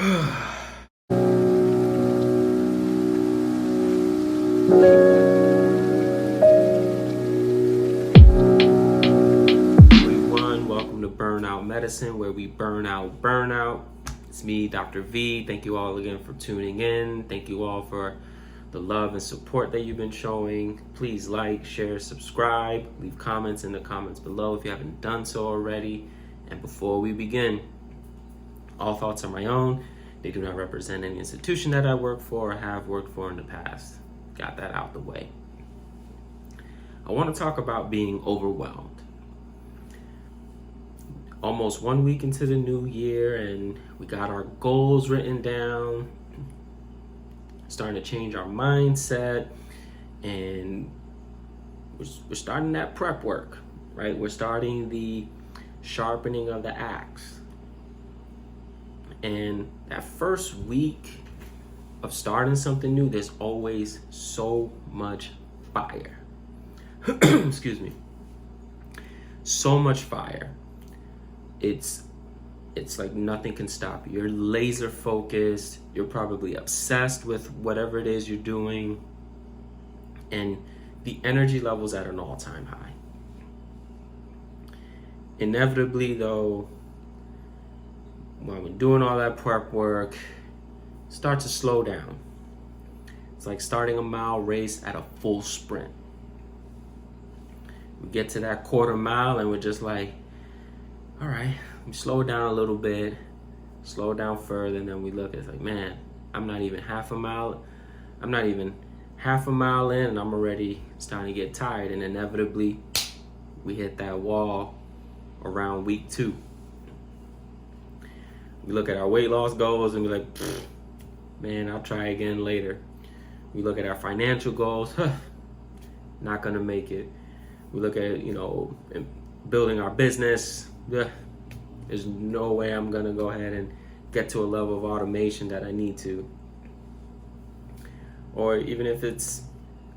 Everyone, welcome to Burnout Medicine, where we burn out burnout. It's me, Dr. V. Thank you all again for tuning in. Thank you all for the love and support that you've been showing. Please like, share, subscribe, leave comments in the comments below if you haven't done so already. And before we begin, all thoughts are my own. They do not represent any institution that I work for or have worked for in the past. Got that out the way. I want to talk about being overwhelmed. Almost 1 week into the new year, and we got our goals written down, starting to change our mindset, and we're starting that prep work, right? We're starting the sharpening of the axe. And that first week of starting something new, there's always so much fire. Excuse me. So much fire. It's like nothing can stop you. You're laser focused. You're probably obsessed with whatever it is you're doing. And the energy level's at an all-time high. Inevitably, though, when we're doing all that prep work, start to slow down. It's like starting a mile race at a full sprint. We get to that quarter mile and we're just like, all right, we slow down a little bit, slow down further, and then we look, it's like, man, I'm not even half a mile in, and I'm already starting to get tired, and inevitably, we hit that wall around week 2. We look at our weight loss goals and we're like, man, I'll try again later. We look at our financial goals, not gonna make it. We look at, building our business, there's no way I'm gonna go ahead and get to a level of automation that I need to. Or even if it's,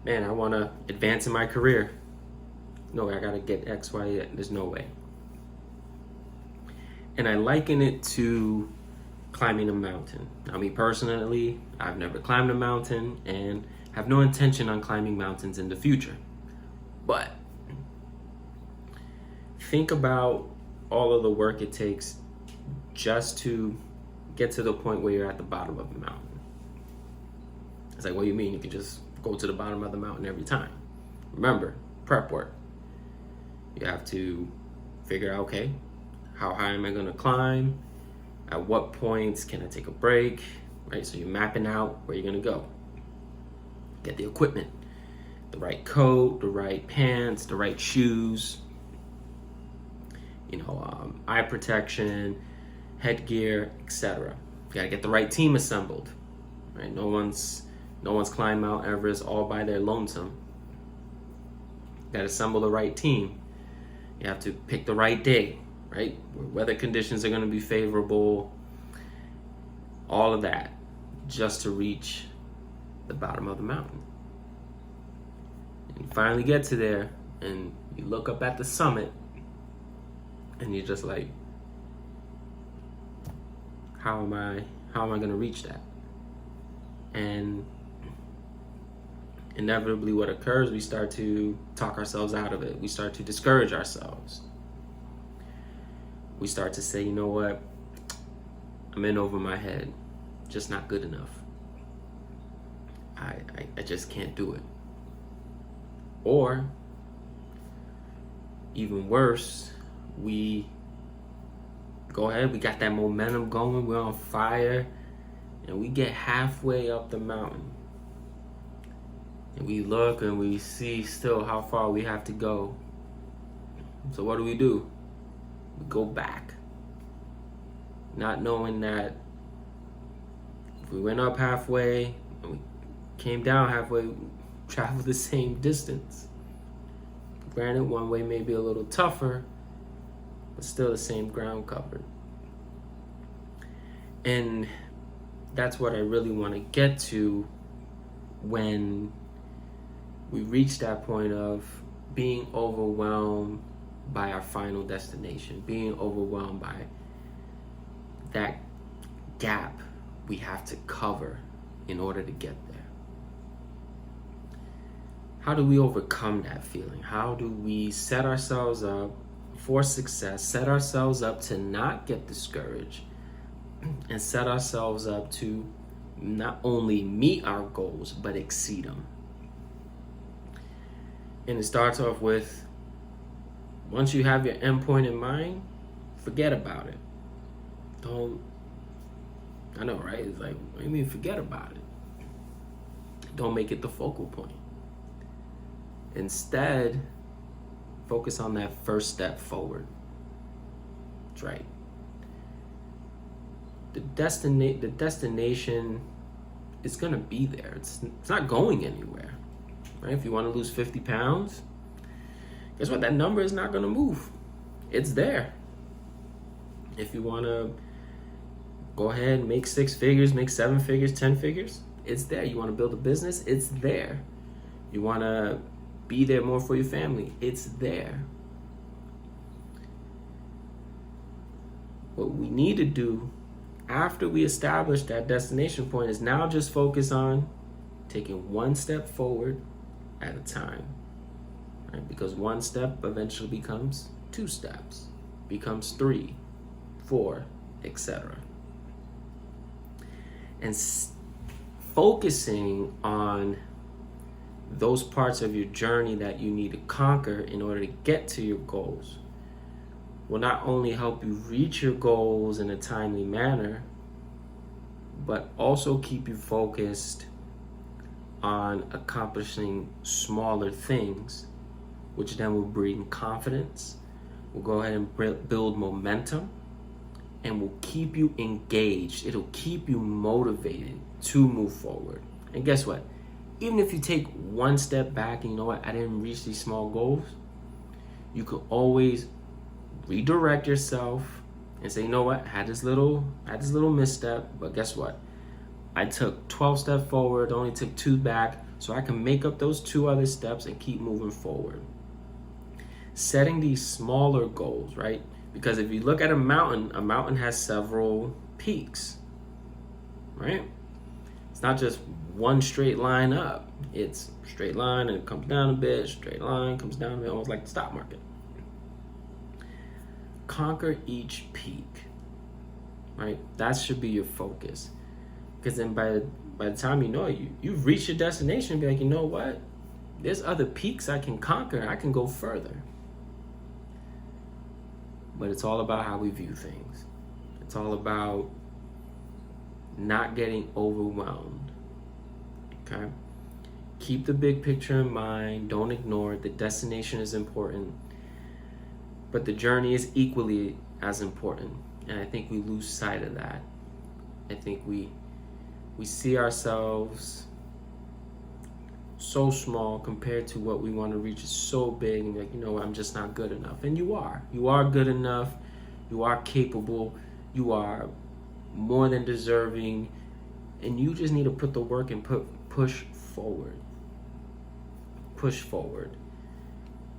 man, I wanna advance in my career. No, I gotta get X, Y, there's no way. And I liken it to climbing a mountain. Now, me personally, I've never climbed a mountain and have no intention on climbing mountains in the future. But think about all of the work it takes just to get to the point where you're at the bottom of the mountain. It's like, what do you mean? You can just go to the bottom of the mountain every time. Remember, prep work. You have to figure out, okay, how high am I gonna climb? At what points can I take a break? Right, so you're mapping out where you're gonna go. Get the equipment, the right coat, the right pants, the right shoes, eye protection, headgear, etc. You gotta get the right team assembled. Right, no one's climbed Mount Everest all by their lonesome. You gotta assemble the right team. You have to pick the right day, right? Where weather conditions are gonna be favorable. All of that just to reach the bottom of the mountain. And you finally get to there and you look up at the summit and you're just like, how am I gonna reach that? And inevitably what occurs, we start to talk ourselves out of it. We start to discourage ourselves. We start to say, you know what? I'm in over my head. Just not good enough. I just can't do it. Or even worse, we go ahead, we got that momentum going, we're on fire, and we get halfway up the mountain. And we look and we see still how far we have to go. So what do? We go back. Not knowing that if we went up halfway and we came down halfway, we traveled the same distance. Granted, one way may be a little tougher, but still the same ground covered. And that's what I really want to get to when we reach that point of being overwhelmed by our final destination, being overwhelmed by that gap we have to cover in order to get there. How do we overcome that feeling? How do we set ourselves up for success, set ourselves up to not get discouraged, and set ourselves up to not only meet our goals, but exceed them? And it starts off with, once you have your endpoint in mind, forget about it. I know, right? It's like, what do you mean forget about it? Don't make it the focal point. Instead, focus on that first step forward. That's right. The destination is gonna be there. It's not going anywhere, right? If you want to lose 50 pounds, guess what? That number is not gonna move. It's there. If you want to go ahead and make 6 figures, make 7 figures, 10 figures, it's there. You want to build a business, it's there. You want to be there more for your family, it's there. What we need to do after we establish that destination point is now just focus on taking one step forward at a time, right? Because one step eventually becomes 2 steps, becomes 3, 4, etc. And focusing on those parts of your journey that you need to conquer in order to get to your goals will not only help you reach your goals in a timely manner, but also keep you focused on accomplishing smaller things, which then will bring confidence, will go ahead and build momentum, and will keep you engaged. It'll keep you motivated to move forward. And guess what? Even if you take one step back and you know what, I didn't reach these small goals, you could always redirect yourself and say, you know what, I had this little misstep, but guess what? I took 12 steps forward, only took 2 back, so I can make up those 2 other steps and keep moving forward. Setting these smaller goals, right? Because if you look at a mountain has several peaks, right? It's not just one straight line up. It's straight line and it comes down a bit, straight line, comes down a bit, almost like the stock market. Conquer each peak, right? That should be your focus. Because then by the time you know it, you've reached your destination and be like, you know what? There's other peaks I can conquer and I can go further. But it's all about how we view things. It's all about not getting overwhelmed, okay? Keep the big picture in mind. Don't ignore it. The destination is important, but the journey is equally as important. And I think we lose sight of that. I think we see ourselves so small compared to what we want to reach is so big, and like, you know what, I'm just not good enough. And you are good enough, you are capable, you are more than deserving, and you just need to put the work and push forward.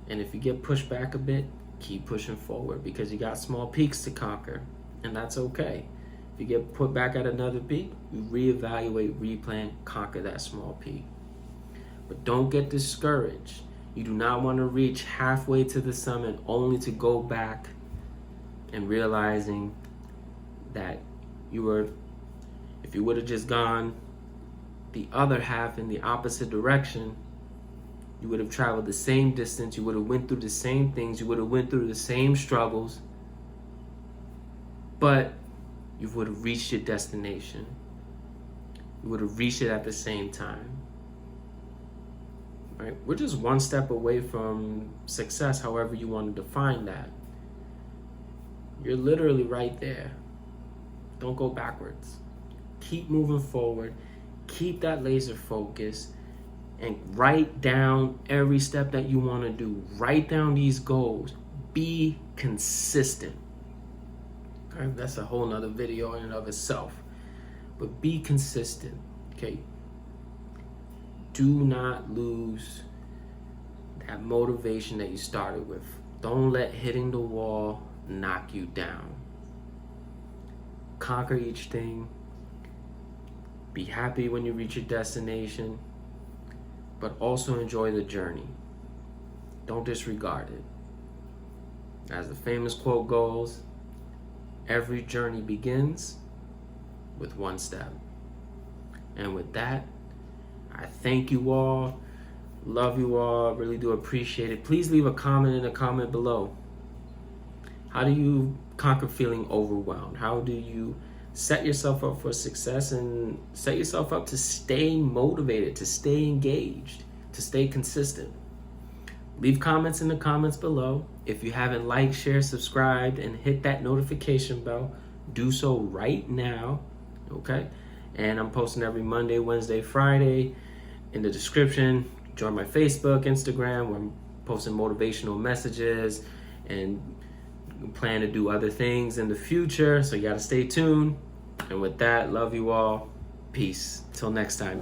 And if you get pushed back a bit, keep pushing forward, because you got small peaks to conquer, and that's okay. If you get put back at another peak, you reevaluate, replan, conquer that small peak. But don't get discouraged. You do not want to reach halfway to the summit only to go back and realizing that if you would have just gone the other half in the opposite direction, you would have traveled the same distance, you would have went through the same things, you would have went through the same struggles, but you would have reached your destination. You would have reached it at the same time. Right? We're just one step away from success, however you want to define that. You're literally right there. Don't go backwards. Keep moving forward. Keep that laser focus and write down every step that you want to do. Write down these goals. Be consistent. Okay? That's a whole nother video in and of itself. But be consistent. Okay? Do not lose that motivation that you started with. Don't let hitting the wall knock you down. Conquer each thing. Be happy when you reach your destination, but also enjoy the journey. Don't disregard it. As the famous quote goes, every journey begins with one step. And with that, I thank you all. Love you all. Really do appreciate it. Please leave a comment in the comment below. How do you conquer feeling overwhelmed? How do you set yourself up for success and set yourself up to stay motivated, to stay engaged, to stay consistent? Leave comments in the comments below. If you haven't liked, shared, subscribed, and hit that notification bell, do so right now, okay? And I'm posting every Monday, Wednesday, Friday. In the description, join my Facebook, Instagram, where I'm posting motivational messages and plan to do other things in the future, so you gotta stay tuned. And with that, love you all. Peace. Till next time.